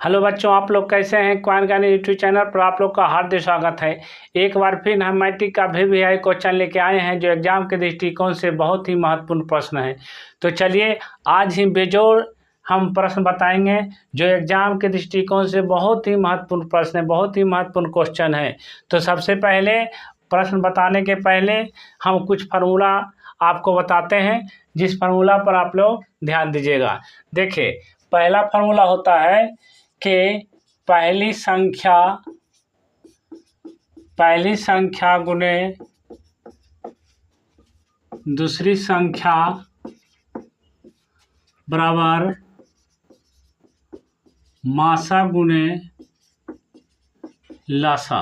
Hello बच्चों, आप लोग कैसे हैं। क्वाइन ज्ञानी यूट्यूब चैनल पर आप लोग का हार्दिक स्वागत है। एक बार फिर हम मैट्रिक का VVI क्वेश्चन लेके आए हैं जो एग्जाम के दृष्टिकोण से बहुत ही महत्वपूर्ण प्रश्न है। तो चलिए आज ही बेजोड़ हम प्रश्न बताएंगे जो एग्जाम के दृष्टिकोण से बहुत ही महत्वपूर्ण प्रश्न है, बहुत ही महत्वपूर्ण क्वेश्चन है। तो सबसे पहले प्रश्न बताने के पहले हम कुछ फार्मूला आपको बताते हैं, जिस फार्मूला पर आप लोग ध्यान दीजिएगा। देखिए, पहला फार्मूला होता है कि पहली संख्या गुने दूसरी संख्या बराबर मासा गुने लासा।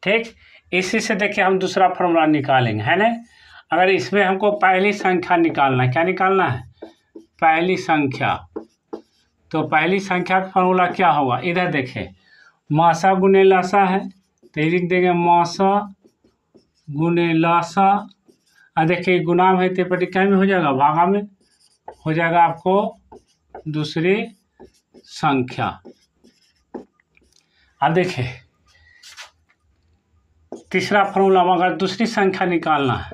ठीक, इसी से देखिए हम दूसरा फार्मूला निकालेंगे, है ना। अगर इसमें हमको पहली संख्या निकालना है, क्या निकालना है, पहली संख्या। तो पहली संख्या का फार्मूला क्या होगा, इधर देखें, मासा गुने लासा है तो लिख देंगे मासा गुने लासा। और देखिए गुना में तो क्या में हो जाएगा, भागा में हो जाएगा आपको दूसरी संख्या। अब देखिए तीसरा फार्मूला में अगर दूसरी संख्या निकालना है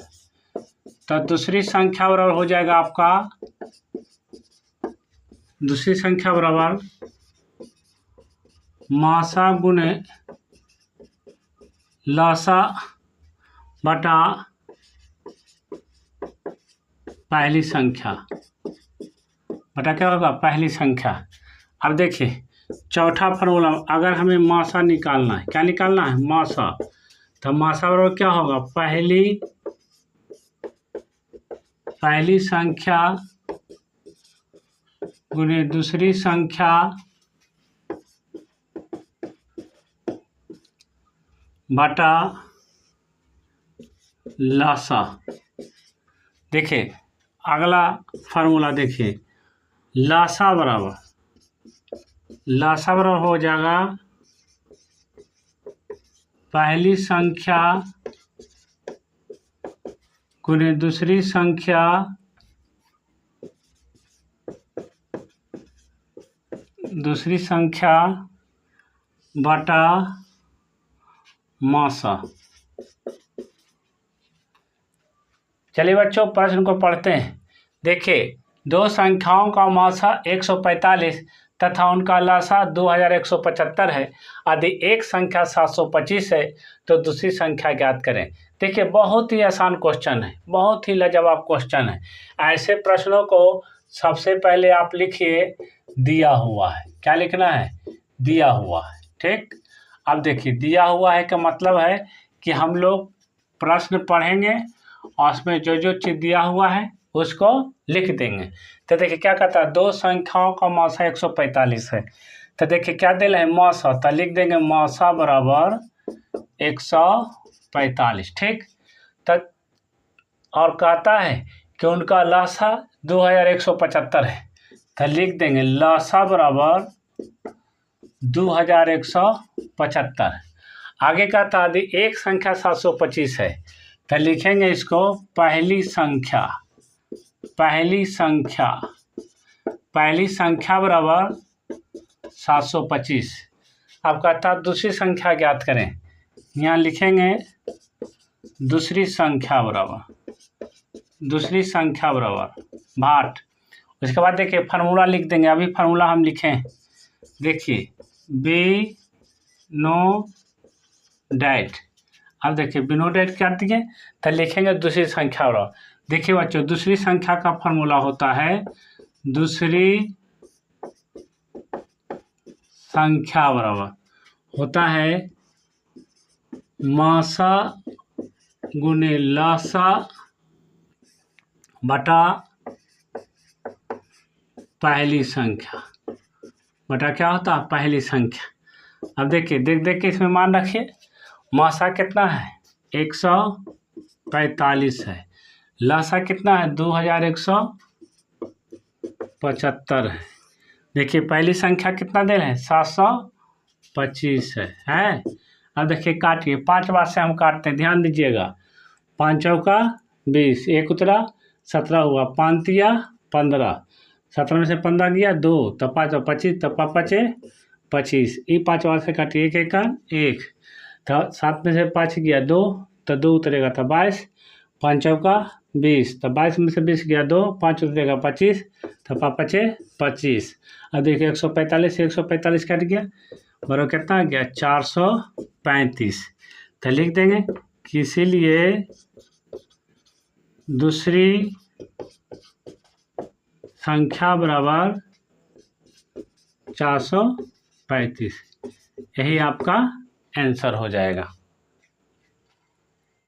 तो दूसरी संख्या बराबर हो जाएगा आपका, दूसरी संख्या बराबर मासा गुने लासा बटा पहली संख्या बटा क्या होगा, पहली संख्या। अब देखिए चौथा फार्मूला, अगर हमें मासा निकालना है, क्या निकालना है, मासा। तो मासा बराबर क्या होगा, पहली संख्या गुने दूसरी संख्या बटा लासा। देखिए अगला फार्मूला देखिए, लासा बराबर हो जाएगा पहली संख्या गुने दूसरी संख्या बटा मासा। चलिए बच्चों प्रश्न को पढ़ते हैं। देखिए, दो संख्याओं का मासा 145 तथा उनका लासा 2175 है। यदि एक संख्या 725 है तो दूसरी संख्या ज्ञात करें। देखिए बहुत ही आसान क्वेश्चन है, बहुत ही लाजवाब क्वेश्चन है। ऐसे प्रश्नों को सबसे पहले आप लिखिए दिया हुआ है, क्या लिखना है, दिया हुआ है। ठीक, अब देखिए दिया हुआ है का मतलब है कि हम लोग प्रश्न पढ़ेंगे और उसमें जो जो चीज़ दिया हुआ है उसको लिख देंगे। तो देखिए क्या कहता है, दो संख्याओं का मासा 145 है। तो देखिए क्या दे रहे हैं, मासा, तो लिख देंगे मासा बराबर 145। ठीक, तो और कहता है कि उनका लासा 2175 है। तो लिख देंगे लासा बराबर 2175। आगे कहता है यदि एक संख्या 725 है तो लिखेंगे इसको पहली संख्या बराबर 725। अब कहता है दूसरी संख्या ज्ञात करें, यहाँ लिखेंगे दूसरी संख्या बराबर भाट। उसके बाद देखिए फार्मूला लिख देंगे, अभी फार्मूला हम लिखें, देखिए बी नो डैट। अब देखिए बिनो डैट क्या दिए, तो लिखेंगे दूसरी संख्या बराबर। देखिए बच्चों दूसरी संख्या का फार्मूला होता है, दूसरी संख्या बराबर होता है मासा गुने लासा बटा पहली संख्या बटा क्या होता है, पहली संख्या। अब देखिए देख के इसमें मान रखिए, मासा कितना है 145 है, लासा कितना है 2175 है। देखिए पहली संख्या कितना दे रहे हैं 725 है। अब देखिए काटिए, 5 बार से हम काटते हैं, ध्यान दीजिएगा। 5 चौका 20, 1 उतरा 17 हुआ, 5 तिया 15, 17 में से 15 गया 2, तब 5 और 25, तब 25, ये 5 वाले से काटिए, 1 का 1, तो 7 में से 5 गया 2, तो 2 उतरेगा, तो 22, 5 चौका 20, तो 22 में से 20 गया 2, 5 उतरेगा 25, तो 5 25। अब देखिए 145 से 145 कट गया, बराबर कितना आ गया 435। तो लिख देंगे कि इसीलिए दूसरी संख्या बराबर 435, यही आपका आंसर हो जाएगा।